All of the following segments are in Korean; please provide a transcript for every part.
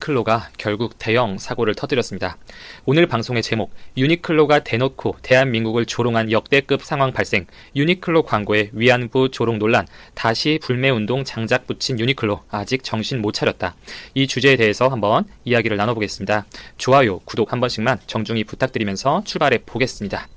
유니클로가 결국 대형 사고를 터뜨렸습니다. 오늘 방송의 제목, 유니클로가 대놓고 대한민국을 조롱한 역대급 상황 발생, 유니클로 광고의 위안부 조롱 논란, 다시 불매운동 장작 붙인 유니클로 아직 정신 못 차렸다. 이 주제에 대해서 한번 이야기를 나눠보겠습니다. 좋아요, 구독 한 번씩만 정중히 부탁드리면서 출발해 보겠습니다.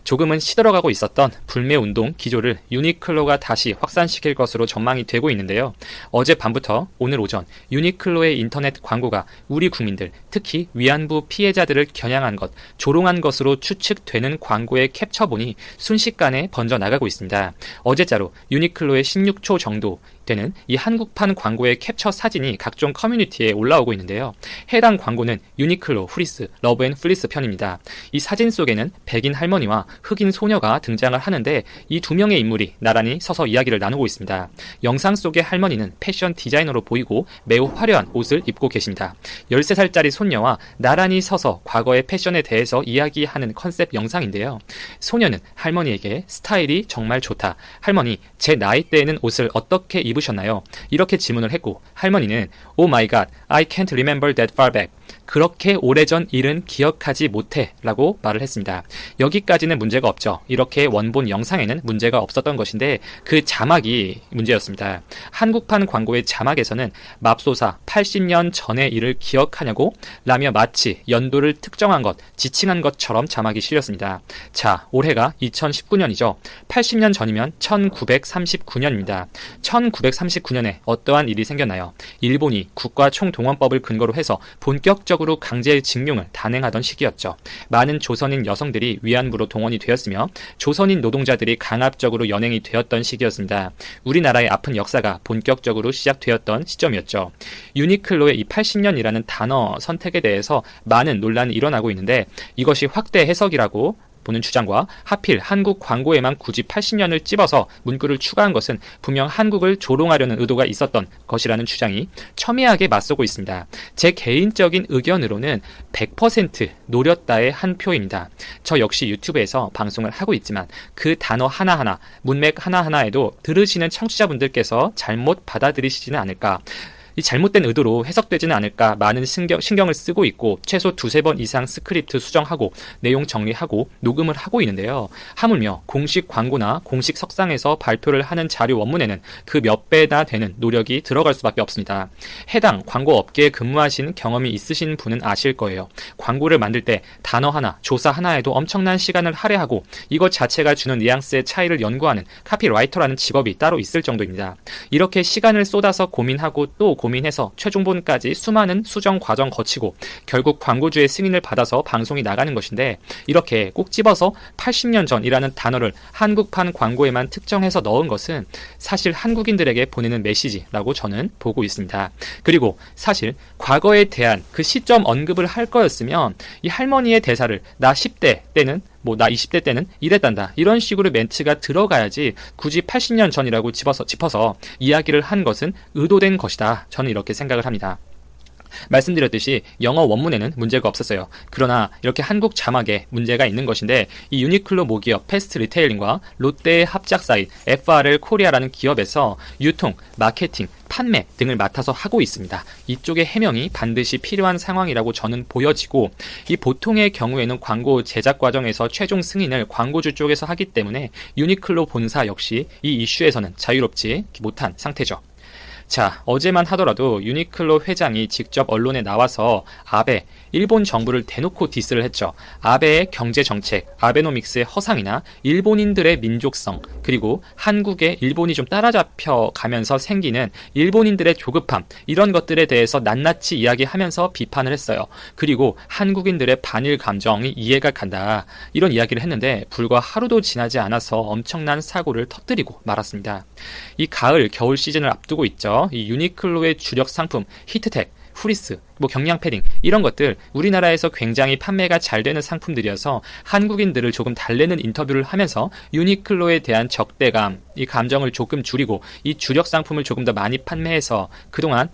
조금은 시들어가고 있었던 불매운동 기조를 유니클로가 다시 확산시킬 것으로 전망이 되고 있는데요. 어젯밤부터 오늘 오전 유니클로의 인터넷 광고가 우리 국민들, 특히 위안부 피해자들을 겨냥한 것, 조롱한 것으로 추측되는 광고의 캡처본이 순식간에 번져나가고 있습니다. 어제자로 유니클로의 16초 정도 되는 이 한국판 광고의 캡처 사진이 각종 커뮤니티에 올라오고 있는데요. 해당 광고는 유니클로, 후리스, 러브앤플리스 편입니다. 이 사진 속에는 백인 할머니와 흑인 소녀가 등장을 하는데 이 두 명의 인물이 나란히 서서 이야기를 나누고 있습니다. 영상 속의 할머니는 패션 디자이너로 보이고 매우 화려한 옷을 입고 계십니다. 13살짜리 손녀와 나란히 서서 과거의 패션에 대해서 이야기하는 컨셉 영상인데요. 소녀는 할머니에게 스타일이 정말 좋다. 할머니, 제 나이 때에는 옷을 어떻게 입으셨나요? 이렇게 질문을 했고 할머니는 Oh my god, I can't remember that far back. 그렇게 오래전 일은 기억하지 못해 라고 말을 했습니다. 여기까지는 문제가 없죠. 이렇게 원본 영상에는 문제가 없었던 것인데 그 자막이 문제였습니다. 한국판 광고의 자막에서는 맙소사 80년 전의 일을 기억하냐고 라며 마치 연도를 특정한 것, 지칭한 것처럼 자막이 실렸습니다. 자, 올해가 2019년이죠. 80년 전이면 1939년입니다. 1939년에 어떠한 일이 생겼나요? 일본이 국가총동원법을 근거로 해서 본격적으로 강제 징용을 단행하던 시기였죠. 많은 조선인 여성들이 위안부로 동원이 되었으며 조선인 노동자들이 강압적으로 연행이 되었던 시기였습니다. 우리나라의 아픈 역사가 본격적으로 시작되었던 시점이었죠. 유니클로의 이 80년이라는 단어 선택에 대해서 많은 논란이 일어나고 있는데 이것이 확대 해석이라고 보는 주장과 하필 한국 광고에만 굳이 80년을 찝어서 문구를 추가한 것은 분명 한국을 조롱하려는 의도가 있었던 것이라는 주장이 첨예하게 맞서고 있습니다. 제 개인적인 의견으로는 100% 노렸다의 한 표입니다. 저 역시 유튜브에서 방송을 하고 있지만 그 단어 하나하나, 문맥 하나하나에도 들으시는 청취자분들께서 잘못 받아들이시지는 않을까, 이 잘못된 의도로 해석되지는 않을까 많은 신경을 쓰고 있고 최소 2-3번 이상 스크립트 수정하고 내용 정리하고 녹음을 하고 있는데요. 하물며 공식 광고나 공식 석상에서 발표를 하는 자료 원문에는 그 몇 배나 되는 노력이 들어갈 수밖에 없습니다. 해당 광고 업계에 근무하신 경험이 있으신 분은 아실 거예요. 광고를 만들 때 단어 하나, 조사 하나에도 엄청난 시간을 할애하고 이것 자체가 주는 뉘앙스의 차이를 연구하는 카피라이터라는 직업이 따로 있을 정도입니다. 이렇게 시간을 쏟아서 고민하고 또 고민해서 최종본까지 수많은 수정 과정 거치고 결국 광고주의 승인을 받아서 방송이 나가는 것인데 이렇게 꼭 집어서 80년 전이라는 단어를 한국판 광고에만 특정해서 넣은 것은 사실 한국인들에게 보내는 메시지라고 저는 보고 있습니다. 그리고 사실 과거에 대한 그 시점 언급을 할 거였으면 이 할머니의 대사를 나 10대 때는 나 20대 때는 이랬단다, 이런 식으로 멘트가 들어가야지 굳이 80년 전이라고 짚어서 이야기를 한 것은 의도된 것이다. 저는 이렇게 생각을 합니다. 말씀드렸듯이 영어 원문에는 문제가 없었어요. 그러나 이렇게 한국 자막에 문제가 있는 것인데 이 유니클로 모기업 패스트 리테일링과 롯데의 합작 사이트 FRL 코리아라는 기업에서 유통, 마케팅, 판매 등을 맡아서 하고 있습니다. 이쪽의 해명이 반드시 필요한 상황이라고 저는 보여지고 이 보통의 경우에는 광고 제작 과정에서 최종 승인을 광고주 쪽에서 하기 때문에 유니클로 본사 역시 이 이슈에서는 자유롭지 못한 상태죠. 자, 어제만 하더라도 유니클로 회장이 직접 언론에 나와서 아베, 일본 정부를 대놓고 디스를 했죠. 아베의 경제정책, 아베노믹스의 허상이나 일본인들의 민족성, 그리고 한국에 일본이 좀 따라잡혀 가면서 생기는 일본인들의 조급함, 이런 것들에 대해서 낱낱이 이야기하면서 비판을 했어요. 그리고 한국인들의 반일 감정이 이해가 간다, 이런 이야기를 했는데 불과 하루도 지나지 않아서 엄청난 사고를 터뜨리고 말았습니다. 이 가을, 겨울 시즌을 앞두고 있죠. 이 유니클로의 주력 상품 히트텍, 후리스, 경량 패딩, 이런 것들 우리나라에서 굉장히 판매가 잘 되는 상품들이어서 한국인들을 조금 달래는 인터뷰를 하면서 유니클로에 대한 적대감, 이 감정을 조금 줄이고 이 주력 상품을 조금 더 많이 판매해서 그동안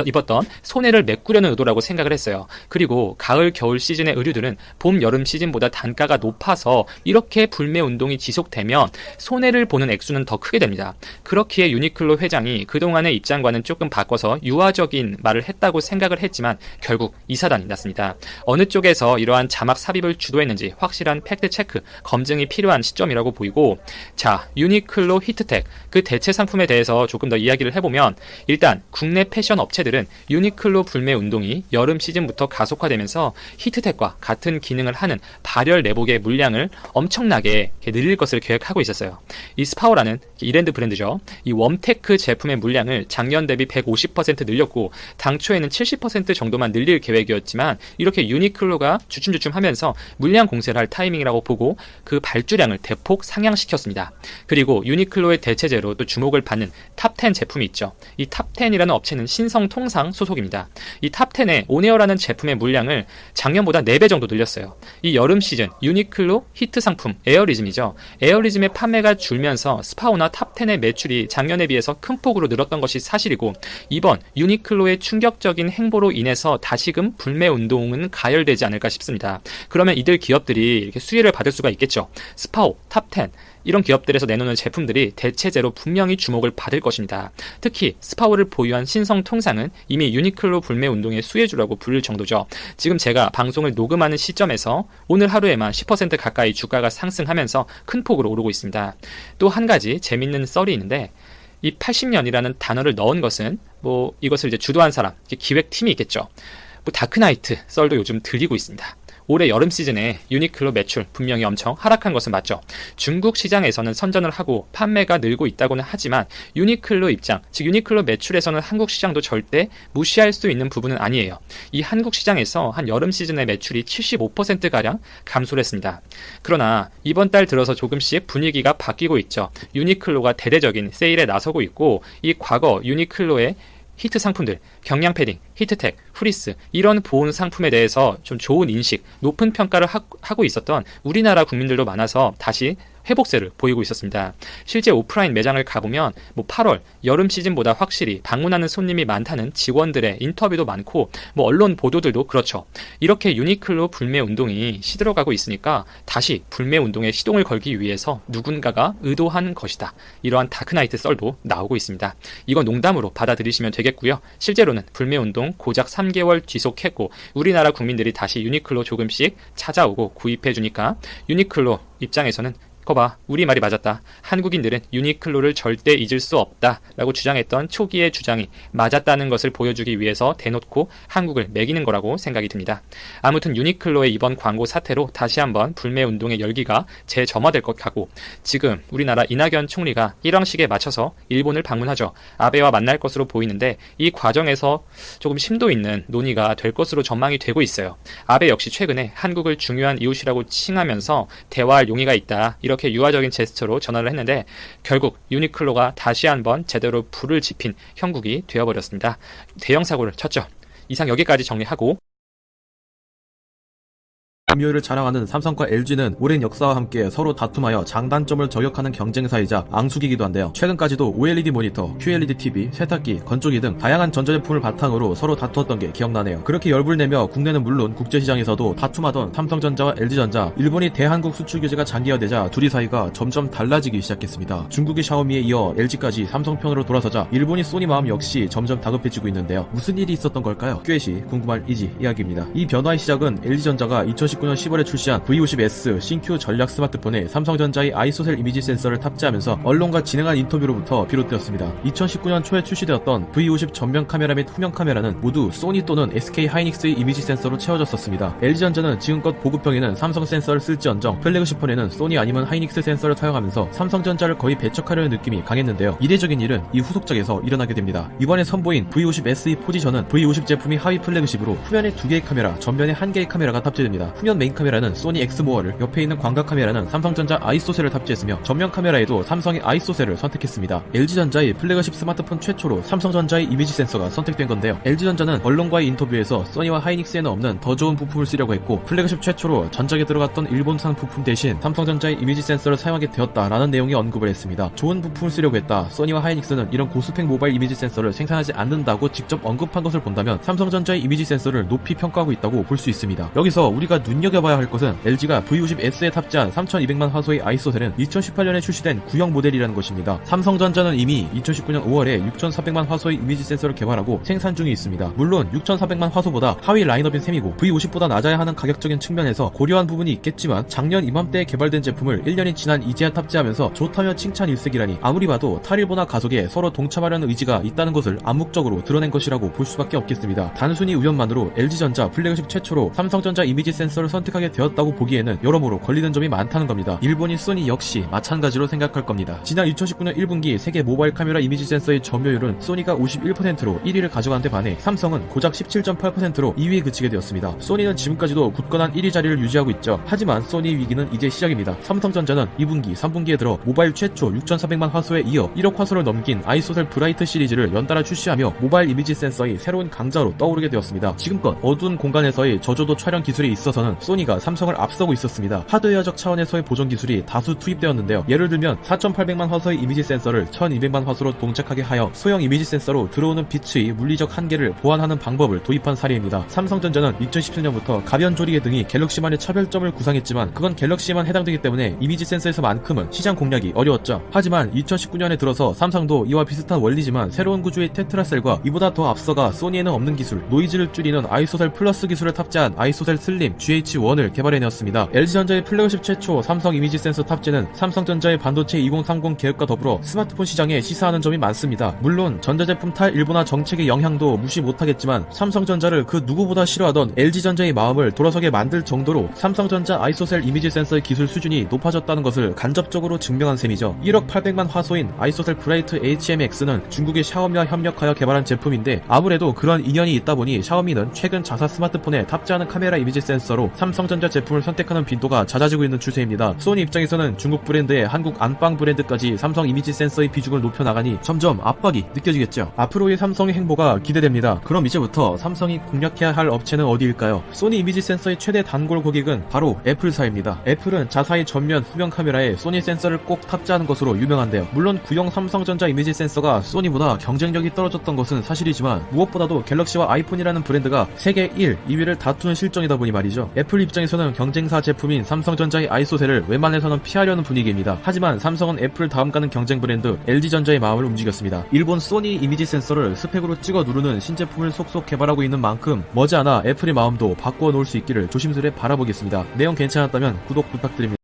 입었던 손해를 메꾸려는 의도라고 생각을 했어요. 그리고 가을, 겨울 시즌의 의류들은 봄, 여름 시즌보다 단가가 높아서 이렇게 불매 운동이 지속되면 손해를 보는 액수는 더 크게 됩니다. 그렇기에 유니클로 회장이 그동안의 입장과는 조금 바꿔서 유화적인 말을 했다고 생각을 했지만 결국 이 사단이 났습니다. 어느 쪽에서 이러한 자막 삽입을 주도했는지 확실한 팩트 체크, 검증이 필요한 시점이라고 보이고, 자, 유니클로 히트텍, 그 대체 상품에 대해서 조금 더 이야기를 해보면, 일단 국내 패션 업체들은 유니클로 불매 운동이 여름 시즌부터 가속화되면서 히트텍과 같은 기능을 하는 발열 내복의 물량을 엄청나게 늘릴 것을 계획하고 있었어요. 이 스파오라는 이랜드 브랜드죠. 이 웜테크 제품의 물량을 작년 대비 150% 늘렸고 당초에는 70% 정도만 늘릴 계획이었지만 이렇게 유니클로가 주춤주춤하면서 물량 공세를 할 타이밍이라고 보고 그 발주량을 대폭 상향시켰습니다. 그리고 유니클로의 대체제로 또 주목을 받는 탑10 제품이 있죠. 이 탑10이라는 업체는 신성통상 소속입니다. 이 탑10의 온에어라는 제품의 물량을 작년보다 4배 정도 늘렸어요. 이 여름 시즌 유니클로 히트 상품 에어리즘이죠. 에어리즘의 판매가 줄면서 스파오나 탑10의 매출이 작년에 비해서 큰 폭으로 늘었던 것이 사실이고, 이번 유니클로의 충격적인 행보로 인해서 다시금 불매 운동은 가열되지 않을까 싶습니다. 그러면 이들 기업들이 이렇게 수혜를 받을 수가 있겠죠. 스파오, 탑10 이런 기업들에서 내놓는 제품들이 대체제로 분명히 주목을 받을 것입니다. 특히 스파오를 보유한 신성통상은 이미 유니클로 불매 운동의 수혜주라고 불릴 정도죠. 지금 제가 방송을 녹음하는 시점에서 오늘 하루에만 10% 가까이 주가가 상승하면서 큰 폭으로 오르고 있습니다. 또 한 가지 재밌는 썰이 있는데, 이 80년이라는 단어를 넣은 것은 이것을 이제 주도한 사람, 기획팀이 있겠죠. 다크나이트 썰도 요즘 들리고 있습니다. 올해 여름 시즌에 유니클로 매출 분명히 엄청 하락한 것은 맞죠. 중국 시장에서는 선전을 하고 판매가 늘고 있다고는 하지만 유니클로 입장, 즉 유니클로 매출에서는 한국 시장도 절대 무시할 수 있는 부분은 아니에요. 이 한국 시장에서 한 여름 시즌의 매출이 75%가량 감소를 했습니다. 그러나 이번 달 들어서 조금씩 분위기가 바뀌고 있죠. 유니클로가 대대적인 세일에 나서고 있고, 이 과거 유니클로의 히트 상품들, 경량 패딩, 히트텍, 후리스 이런 보온 상품에 대해서 좀 좋은 인식, 높은 평가를 하고 있었던 우리나라 국민들도 많아서 다시 회복세를 보이고 있었습니다. 실제 오프라인 매장을 가보면 8월 여름 시즌보다 확실히 방문하는 손님이 많다는 직원들의 인터뷰도 많고 언론 보도들도 그렇죠. 이렇게 유니클로 불매 운동이 시들어가고 있으니까 다시 불매 운동에 시동을 걸기 위해서 누군가가 의도한 것이다. 이러한 다크나이트 썰도 나오고 있습니다. 이건 농담으로 받아들이시면 되겠고요. 실제로는 불매 운동 고작 3개월 지속했고 우리나라 국민들이 다시 유니클로 조금씩 찾아오고 구입해주니까 유니클로 입장에서는 거봐, 우리 말이 맞았다. 한국인들은 유니클로를 절대 잊을 수 없다 라고 주장했던 초기의 주장이 맞았다는 것을 보여주기 위해서 대놓고 한국을 매기는 거라고 생각이 듭니다. 아무튼 유니클로의 이번 광고 사태로 다시 한번 불매운동의 열기가 재점화될 것 같고, 지금 우리나라 이낙연 총리가 일왕식에 맞춰서 일본을 방문하죠. 아베와 만날 것으로 보이는데 이 과정에서 조금 심도 있는 논의가 될 것으로 전망이 되고 있어요. 아베 역시 최근에 한국을 중요한 이웃이라고 칭하면서 대화할 용의가 있다, 이렇게 유화적인 제스처로 전화를 했는데 결국 유니클로가 다시 한번 제대로 불을 지핀 형국이 되어버렸습니다. 대형 사고를 쳤죠. 이상 여기까지 정리하고, 점유율을 자랑하는 삼성과 LG는 오랜 역사와 함께 서로 다툼하여 장단점을 저격하는 경쟁사이자 앙숙이기도 한데요. 최근까지도 OLED 모니터, QLED TV, 세탁기, 건조기 등 다양한 전자제품을 바탕으로 서로 다투었던 게 기억나네요. 그렇게 열불내며 국내는 물론 국제시장에서도 다툼하던 삼성전자와 LG전자, 일본이 대한국 수출 규제가 장기화되자 둘이 사이가 점점 달라지기 시작했습니다. 중국이 샤오미에 이어 LG까지 삼성 편으로 돌아서자 일본이 소니 마음 역시 점점 다급해지고 있는데요. 무슨 일이 있었던 걸까요? 꾀시 궁금할 이지 이야기입니다. 이 변화의 시작은 LG전자가 2019년 10월에 출시한 V50S 신규 전략 스마트폰에 삼성전자의 아이소셀 이미지 센서를 탑재하면서 언론과 진행한 인터뷰로부터 비롯되었습니다. 2019년 초에 출시되었던 V50 전면 카메라 및 후면 카메라는 모두 소니 또는 SK 하이닉스의 이미지 센서로 채워졌었습니다. LG전자는 지금껏 보급형에는 삼성 센서를 쓸지언정 플래그십폰에는 소니 아니면 하이닉스 센서를 사용하면서 삼성전자를 거의 배척하려는 느낌이 강했는데요. 이례적인 일은 이 후속작에서 일어나게 됩니다. 이번에 선보인 V50SE 포지션은 V50 제품이 하위 플래그십으로 후면에 2개의 카메라, 전면에 1개의 카메라가 탑재됩니다. 후면 측면 메인 카메라는 소니 엑스모어를, 옆에 있는 광각 카메라는 삼성전자 아이소셀을 탑재했으며 전면 카메라에도 삼성의 아이소셀을 선택했습니다. LG전자의 플래그십 스마트폰 최초로 삼성전자의 이미지 센서가 선택된 건데요. LG전자는 언론과의 인터뷰에서 소니와 하이닉스에는 없는 더 좋은 부품을 쓰려고 했고, 플래그십 최초로 전작에 들어갔던 일본산 부품 대신 삼성전자의 이미지 센서를 사용하게 되었다라는 내용의 언급을 했습니다. 좋은 부품을 쓰려고 했다. 소니와 하이닉스는 이런 고스펙 모바일 이미지 센서를 생산하지 않는다고 직접 언급한 것을 본다면 삼성전자의 이미지 센서를 높이 평가하고 있다고 볼 수 있습니다. 여기서 우리가 눈여겨봐야 할 것은 LG가 V50S에 탑재한 3200만 화소의 아이소셀은 2018년에 출시된 구형 모델이라는 것입니다. 삼성전자는 이미 2019년 5월에 6400만 화소의 이미지 센서를 개발하고 생산 중에 있습니다. 물론 6400만 화소보다 하위 라인업인 셈이고 V50보다 낮아야 하는 가격적인 측면에서 고려한 부분이 있겠지만, 작년 이맘때에 개발된 제품을 1년이 지난 이제야 탑재하면서 좋다며 칭찬 일색이라니 아무리 봐도 탈일보나 가속에 서로 동참하려는 의지가 있다는 것을 암묵적으로 드러낸 것이라고 볼 수밖에 없겠습니다. 단순히 우연만으로 LG전자 플래그십 최초로 삼성전자 이미지 센서를 선택하게 되었다고 보기에는 여러모로 걸리는 점이 많다는 겁니다. 일본인 소니 역시 마찬가지로 생각할 겁니다. 지난 2019년 1분기 세계 모바일 카메라 이미지 센서의 점유율은 소니가 51%로 1위를 가져간 데 반해 삼성은 고작 17.8%로 2위에 그치게 되었습니다. 소니는 지금까지도 굳건한 1위 자리를 유지하고 있죠. 하지만 소니의 위기는 이제 시작입니다. 삼성전자는 2분기, 3분기에 들어 모바일 최초 6400만 화소에 이어 1억 화소를 넘긴 아이소셀 브라이트 시리즈를 연달아 출시하며 모바일 이미지 센서의 새로운 강자로 떠오르게 되었습니다. 지금껏 어두운 공간에서의 저조도 촬영 기술에 있어서는 소니가 삼성을 앞서고 있었습니다. 하드웨어적 차원에서의 보정 기술이 다수 투입되었는데요. 예를 들면 4800만 화소의 이미지 센서를 1200만 화소로 동작하게 하여 소형 이미지 센서로 들어오는 빛의 물리적 한계를 보완하는 방법을 도입한 사례입니다. 삼성전자는 2017년부터 가변 조리개 등이 갤럭시만의 차별점을 구상했지만 그건 갤럭시에만 해당되기 때문에 이미지 센서에서만큼은 시장 공략이 어려웠죠. 하지만 2019년에 들어서 삼성도 이와 비슷한 원리지만 새로운 구조의 테트라셀과 이보다 더 앞서가 소니에는 없는 기술, 노이즈를 줄이는 아이소셀 플러스 기술을 탑재한 아이소셀 슬림 GH1을 개발해내었습니다. LG전자의 플래그십 최초 삼성 이미지 센서 탑재는 삼성전자의 반도체 2030 계획과 더불어 스마트폰 시장에 시사하는 점이 많습니다. 물론 전자제품 탈일본화 정책의 영향도 무시 못하겠지만 삼성전자를 그 누구보다 싫어하던 LG전자의 마음을 돌아서게 만들 정도로 삼성전자 아이소셀 이미지 센서의 기술 수준이 높아졌다는 것을 간접적으로 증명한 셈이죠. 1억 800만 화소인 아이소셀 브라이트 HMX는 중국의 샤오미와 협력하여 개발한 제품인데, 아무래도 그런 인연이 있다 보니 샤오미는 최근 자사 스마트폰에 탑재하는 카메라 이미지 센서로 삼성전자 제품을 선택하는 빈도가 잦아지고 있는 추세입니다. 소니 입장에서는 중국 브랜드의 한국 안방 브랜드까지 삼성 이미지 센서의 비중을 높여나가니 점점 압박이 느껴지겠죠. 앞으로의 삼성의 행보가 기대됩니다. 그럼 이제부터 삼성이 공략해야 할 업체는 어디일까요? 소니 이미지 센서의 최대 단골 고객은 바로 애플사입니다. 애플은 자사의 전면 후면 카메라에 소니 센서를 꼭 탑재하는 것으로 유명한데요. 물론 구형 삼성전자 이미지 센서가 소니보다 경쟁력이 떨어졌던 것은 사실이지만 무엇보다도 갤럭시와 아이폰이라는 브랜드가 세계 1, 2위를 다투는 실정이다 보니 말이죠. 애플 입장에서는 경쟁사 제품인 삼성전자의 아이소셀을 웬만해서는 피하려는 분위기입니다. 하지만 삼성은 애플 다음 가는 경쟁 브랜드 LG전자의 마음을 움직였습니다. 일본 소니 이미지 센서를 스펙으로 찍어 누르는 신제품을 속속 개발하고 있는 만큼 머지않아 애플의 마음도 바꾸어 놓을 수 있기를 조심스레 바라보겠습니다. 내용 괜찮았다면 구독 부탁드립니다.